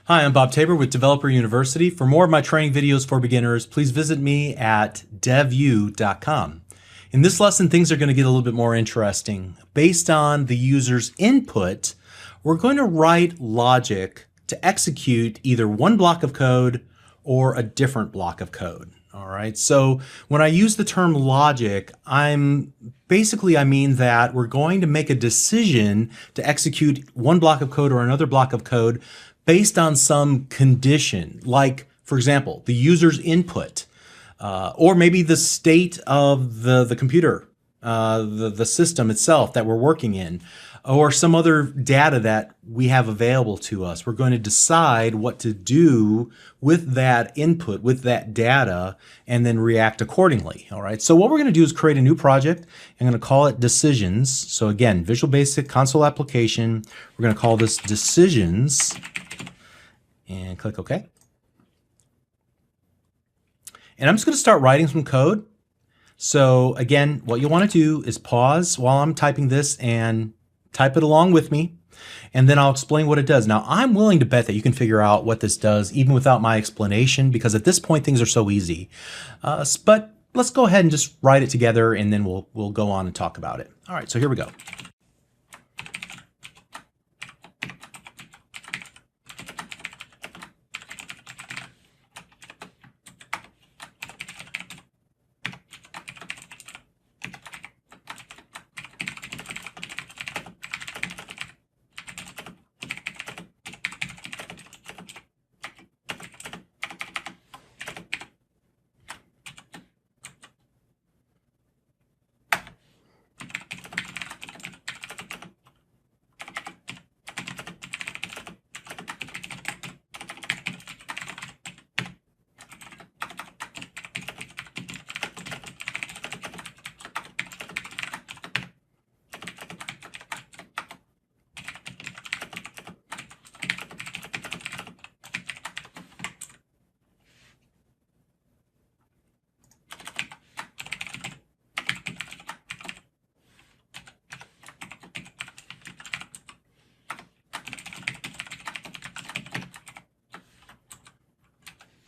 Hi, I'm Bob Tabor with Developer University. For more of my training videos for beginners, please visit me at devu.com. In this lesson, things are going to get a little bit more interesting. Based on the user's input, we're going to write logic to execute either one block of code or a different block of code. All right, so when I use the term logic, I mean that we're going to make a decision to execute one block of code or another block of code based on some condition, like, for example, the user's input, or maybe the state of the computer, the system itself that we're working in, or some other data that we have available to us. We're going to decide what to do with that input, with that data, and then react accordingly. All right. So what we're going to do is create a new project. I'm going to call it Decisions. So again, Visual Basic Console application. We're going to call this Decisions and click OK. And I'm just going to start writing some code. So again, what you'll want to do is pause while I'm typing this and type it along with me, and then I'll explain what it does. Now, I'm willing to bet that you can figure out what this does even without my explanation, because at this point things are so easy. But let's go ahead and just write it together, and then we'll go on and talk about it. All right, so here we go.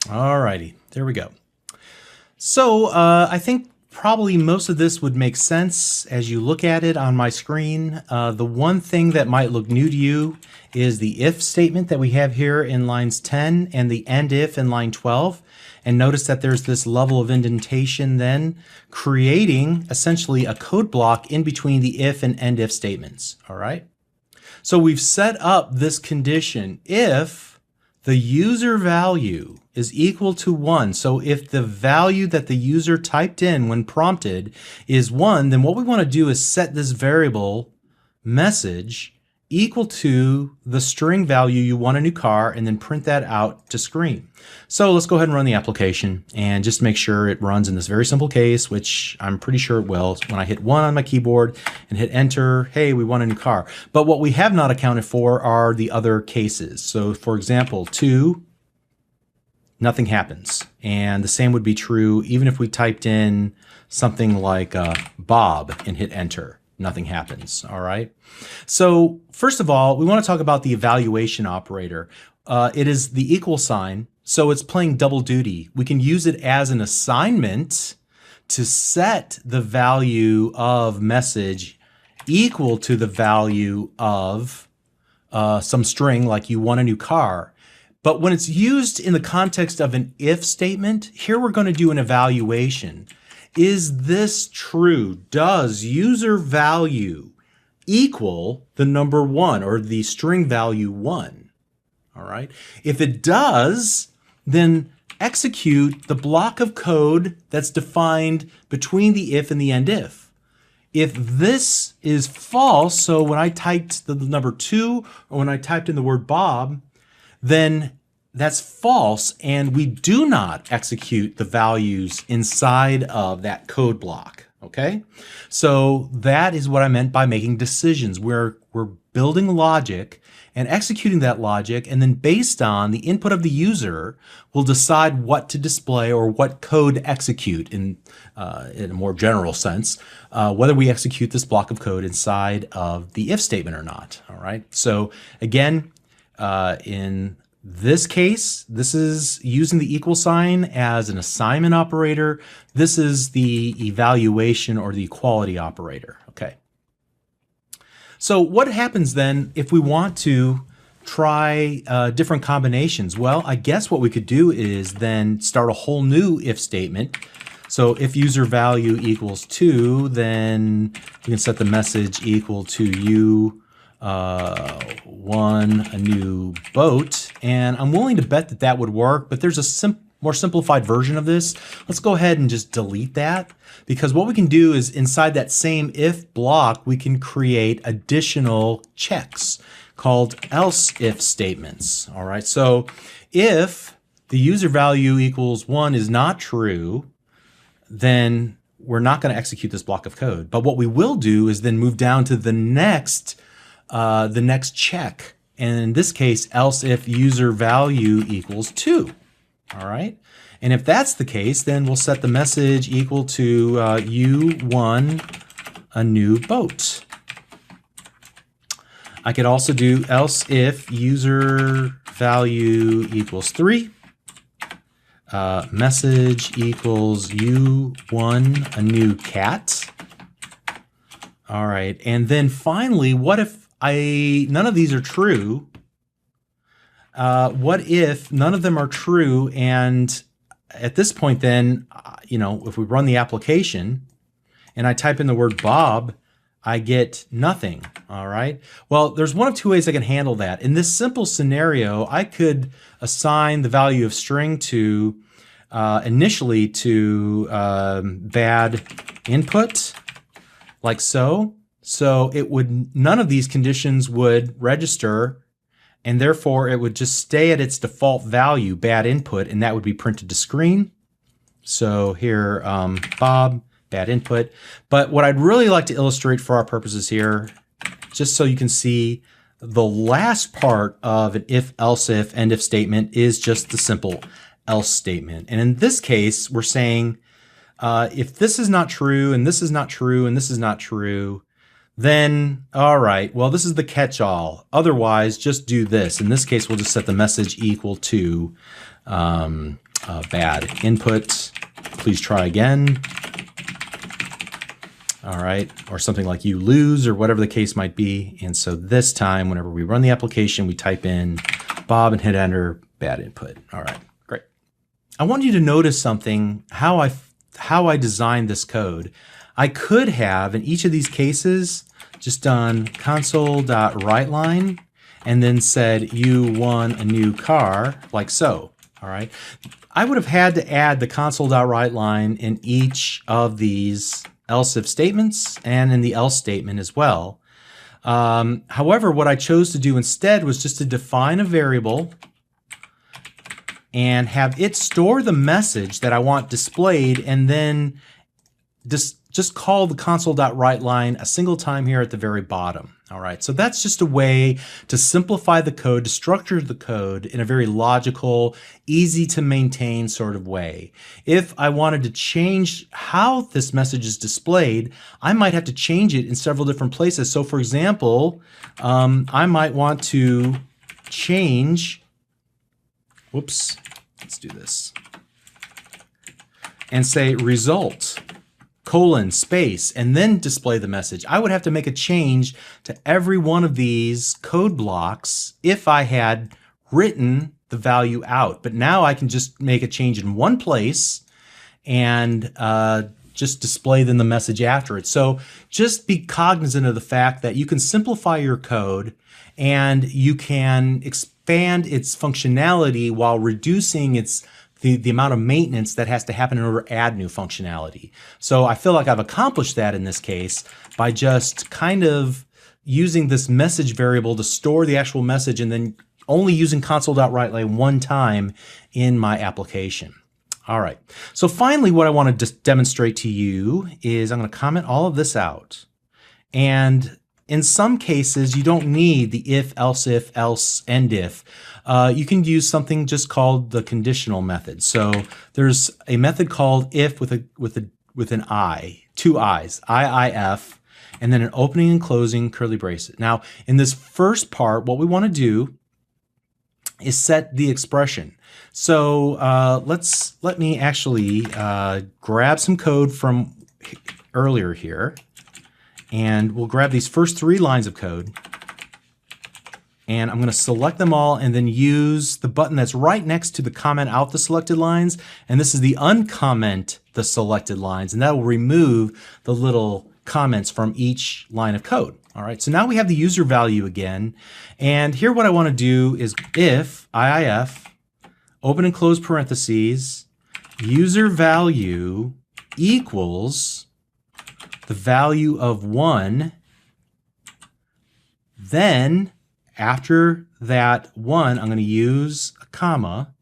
Alrighty, there we go. So I think probably most of this would make sense as you look at it on my screen. The one thing that might look new to you is the if statement that we have here in lines 10 and the end if in line 12. And notice that there's this level of indentation then creating essentially a code block in between the if and end if statements. All right. So we've set up this condition if the user value is equal to 1. So if the value that the user typed in when prompted is 1, then what we want to do is set this variable message equal to the string value you want a new car, and then print that out to screen. So let's go ahead and run the application and just make sure it runs in this very simple case, which I'm pretty sure it will. When I hit 1 on my keyboard and hit enter, hey, we want a new car. But what we have not accounted for are the other cases. So for example, 2, nothing happens. And the same would be true even if we typed in something like Bob and hit enter. Nothing happens. All right. So first of all, we want to talk about the evaluation operator. It is the equal sign, so it's playing double duty. We can use it as an assignment to set the value of message equal to the value of some string, like you want a new car. But when it's used in the context of an if statement, here we're going to do an evaluation. Is this true? Does user value equal the number 1 or the string value 1? All right. If it does, then execute the block of code that's defined between the if and the end if. If this is false, so when I typed the number 2 or when I typed in the word Bob, then that's false, and we do not execute the values inside of that code block. Okay, so that is what I meant by making decisions. We're building logic and executing that logic, and then based on the input of the user, we'll decide what to display or what code to execute in a more general sense, whether we execute this block of code inside of the if statement or not. All right, so again, in This case, this is using the equal sign as an assignment operator. This is the evaluation or the equality operator. Okay. So what happens then if we want to try different combinations? Well, I guess what we could do is then start a whole new if statement. So if user value equals 2, then we can set the message equal to you won a new boat. And I'm willing to bet that that would work, but there's a more simplified version of this. Let's go ahead and just delete that, because what we can do is inside that same if block, we can create additional checks called else if statements. All right, so if the user value equals 1 is not true, then we're not going to execute this block of code. But what we will do is then move down to the next check. And in this case, else if user value equals 2. All right. And if that's the case, then we'll set the message equal to you won a new boat. I could also do else if user value equals 3. Message equals you won a new cat. All right. And then finally, what if none of these are true? What if none of them are true? And at this point, then, if we run the application and I type in the word Bob, I get nothing. All right. Well, there's one of two ways I can handle that. In this simple scenario, I could assign the value of string to initially to bad input, like so. So it would, none of these conditions would register, and therefore it would just stay at its default value, bad input, and that would be printed to screen. So here, Bob, bad input. But what I'd really like to illustrate for our purposes here, just so you can see, the last part of an if, else if, end if statement is just the simple else statement. And in this case, we're saying if this is not true, and this is not true, and this is not true, then, all right, well, this is the catch-all. Otherwise, just do this. In this case, we'll just set the message equal to bad input. Please try again. All right, or something like you lose, or whatever the case might be. And so this time, whenever we run the application, we type in Bob and hit enter, bad input. All right, great. I want you to notice something, how I designed this code. I could have, in each of these cases, just done console.writeLine and then said you won a new car, like so. All right. I would have had to add the console.writeLine in each of these else if statements and in the else statement as well. However, what I chose to do instead was just to define a variable and have it store the message that I want displayed, and then just call the console.writeLine a single time here at the very bottom. All right, so that's just a way to simplify the code, to structure the code in a very logical, easy to maintain sort of way. If I wanted to change how this message is displayed, I might have to change it in several different places. So for example, I might want to change, whoops, let's do this, and say result, colon, space, and then display the message. I would have to make a change to every one of these code blocks if I had written the value out. But now I can just make a change in one place and just display then the message after it. So just be cognizant of the fact that you can simplify your code and you can expand its functionality while reducing the amount of maintenance that has to happen in order to add new functionality. So I feel like I've accomplished that in this case by just kind of using this message variable to store the actual message and then only using console.writeLine one time in my application. All right. So finally, what I want to demonstrate to you is I'm going to comment all of this out. And in some cases, you don't need the if, else, end if. You can use something just called the conditional method. So there's a method called if with an I, two I's, IIF, and then an opening and closing curly braces. Now, in this first part, what we want to do is set the expression. So let me actually grab some code from earlier here, and we'll grab these first 3 lines of code, and I'm going to select them all and then use the button that's right next to the comment out the selected lines, and this is the uncomment the selected lines, and that will remove the little comments from each line of code. All right, so now we have the user value again, and here what I want to do is if IIF, open and close parentheses, user value equals the value of 1, then after that 1, I'm going to use a comma,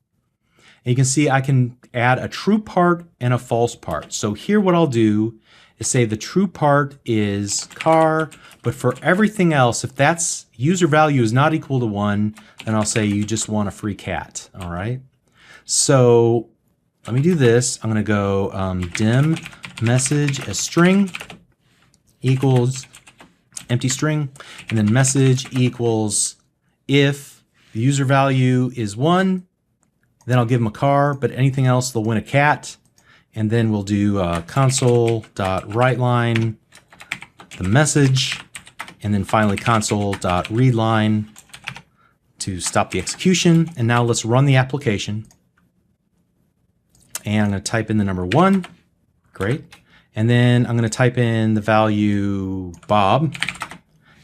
and you can see I can add a true part and a false part. So here what I'll do is say the true part is car, but for everything else, if that's user value is not equal to 1, then I'll say you just want a free cat. All right. So let me do this. I'm going to go dim message as string equals empty string, and then message equals if the user value is 1, then I'll give them a car, but anything else they'll win a cat. And then we'll do console.writeLine, the message, and then finally console.readLine to stop the execution. And now let's run the application. And I'm going to type in the number 1. Great. And then I'm going to type in the value Bob.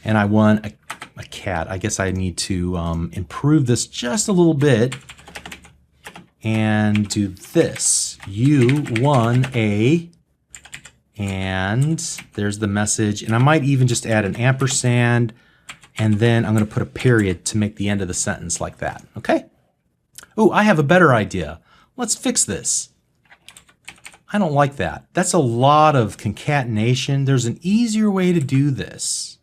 And I want a cat. I guess I need to improve this just a little bit and do this. U1A, and there's the message. And I might even just add an ampersand, and then I'm going to put a period to make the end of the sentence like that. Okay? Oh, I have a better idea. Let's fix this. I don't like that. That's a lot of concatenation. There's an easier way to do this.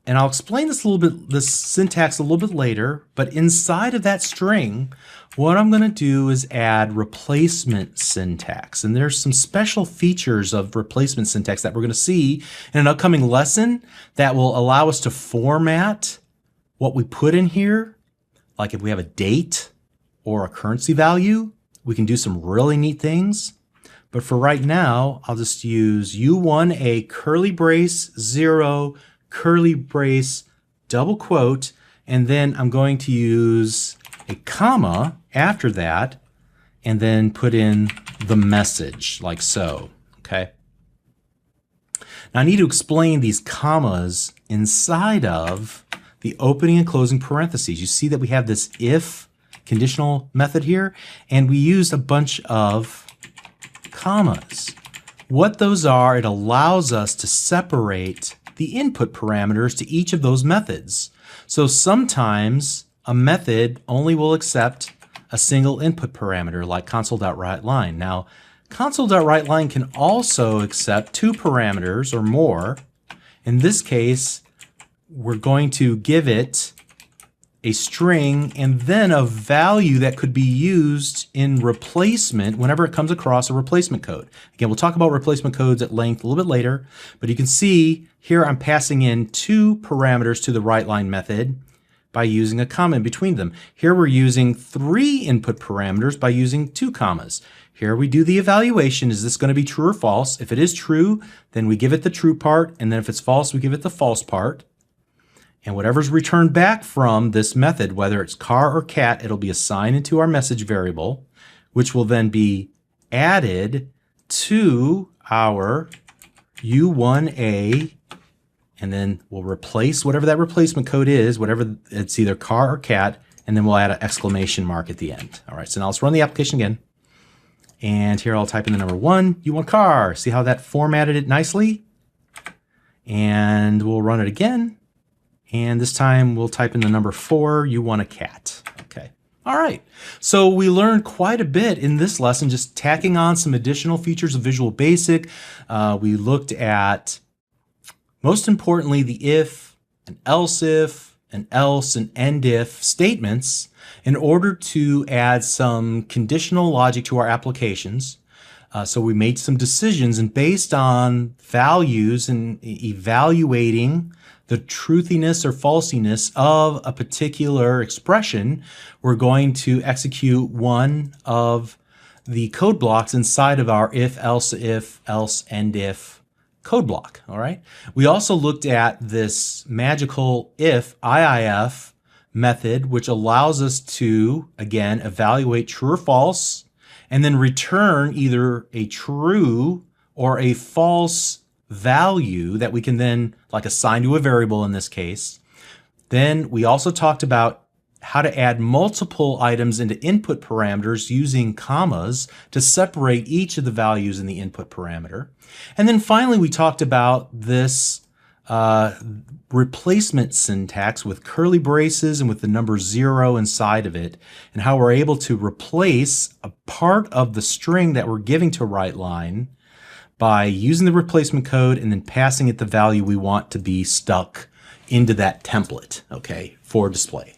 And I'll explain this syntax a little bit later, but inside of that string, what I'm going to do is add replacement syntax. And there's some special features of replacement syntax that we're going to see in an upcoming lesson that will allow us to format what we put in here. Like if we have a date or a currency value, we can do some really neat things. But for right now, I'll just use U1A curly brace 0 curly brace, double quote, and then I'm going to use a comma after that, and then put in the message, like so, okay? Now I need to explain these commas inside of the opening and closing parentheses. You see that we have this if conditional method here, and we used a bunch of commas. What those are, it allows us to separate the input parameters to each of those methods. So sometimes a method only will accept a single input parameter like console.writeLine. Now, console.writeLine can also accept 2 parameters or more. In this case, we're going to give it a string and then a value that could be used in replacement whenever it comes across a replacement code. Again, we'll talk about replacement codes at length a little bit later, but you can see here I'm passing in 2 parameters to the WriteLine method by using a comma in between them. Here we're using 3 input parameters by using 2 commas. Here we do the evaluation. Is this going to be true or false? If it is true, then we give it the true part, and then if it's false, we give it the false part. And whatever's returned back from this method, whether it's car or cat, it'll be assigned into our message variable, which will then be added to our U1A, and then we'll replace whatever that replacement code is, whatever it's either car or cat, and then we'll add an exclamation mark at the end. All right, so now let's run the application again. And here I'll type in the number 1, U1 car. See how that formatted it nicely? And we'll run it again. And this time we'll type in the number 4, you want a cat. Okay. All right. So we learned quite a bit in this lesson, just tacking on some additional features of Visual Basic. We looked at, most importantly, the if, and else if, and else, and end if statements in order to add some conditional logic to our applications. So we made some decisions, and based on values and evaluating the truthiness or falsiness of a particular expression, we're going to execute one of the code blocks inside of our if, else, and if code block. All right. We also looked at this magical IIF method, which allows us to, again, evaluate true or false, and then return either a true or a false value that we can then like assign to a variable in this case. Then we also talked about how to add multiple items into input parameters using commas to separate each of the values in the input parameter. And then finally, we talked about this replacement syntax with curly braces and with the number 0 inside of it, and how we're able to replace a part of the string that we're giving to WriteLine by using the replacement code and then passing it the value we want to be stuck into that template, okay, for display.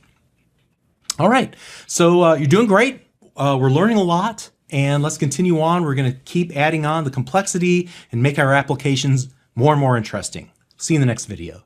All right, so you're doing great. We're learning a lot, and let's continue on. We're going to keep adding on the complexity and make our applications more and more interesting. See you in the next video.